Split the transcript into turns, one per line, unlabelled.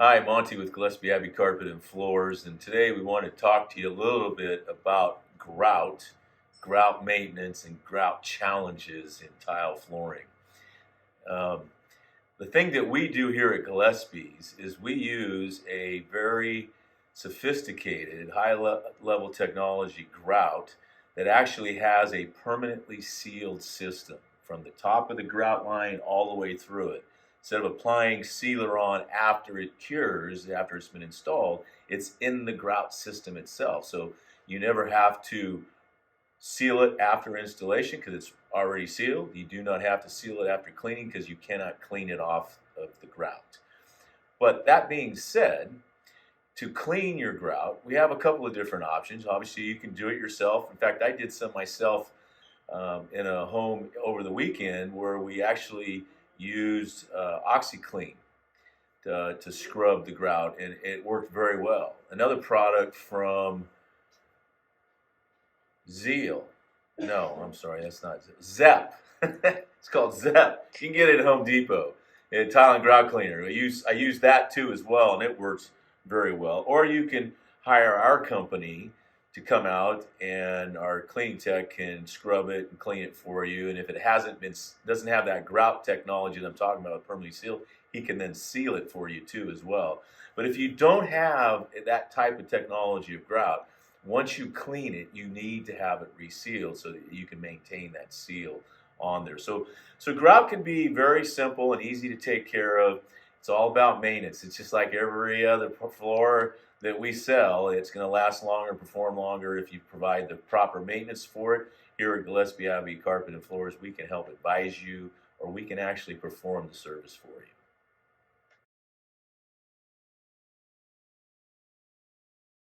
Hi, Monty with Gillespie Abbey Carpet and Floors, and today we want to talk to you a little bit about grout maintenance, and grout challenges in tile flooring. Um, the thing that we do here at Gillespie's is we use a very sophisticated, high level technology grout that actually has a permanently sealed system from the top of the grout line all the way through it. Instead of applying sealer on after it cures, after it's been installed, it's in the grout system itself. So you never have to seal it after installation because it's already sealed. You do not have to seal it after cleaning because you cannot clean it off of the grout. But that being said, to clean your grout, we have a couple of different options. Obviously, you can do it yourself. In fact, I did some myself in a home over the weekend where we actually used OxyClean to scrub the grout, and it worked very well. Another product from Zeal. No, I'm sorry, that's not Zep. It's called Zep. You can get it at Home Depot. A tile and grout cleaner. I use that too as well, and it works very well. Or you can hire our company to come out, and our cleaning tech can scrub it and clean it for you. And if it doesn't have that grout technology that I'm talking about, permanently sealed, he can then seal it for you too as well. But if you don't have that type of technology of grout, once you clean it, you need to have it resealed so that you can maintain that seal on there. So grout can be very simple and easy to take care of. It's all about maintenance. It's just like every other floor that we sell. It's going to last longer, perform longer if you provide the proper maintenance for it. Here at Gillespie Abbey Carpet and Floors, we can help advise you, or we can actually perform the service for you.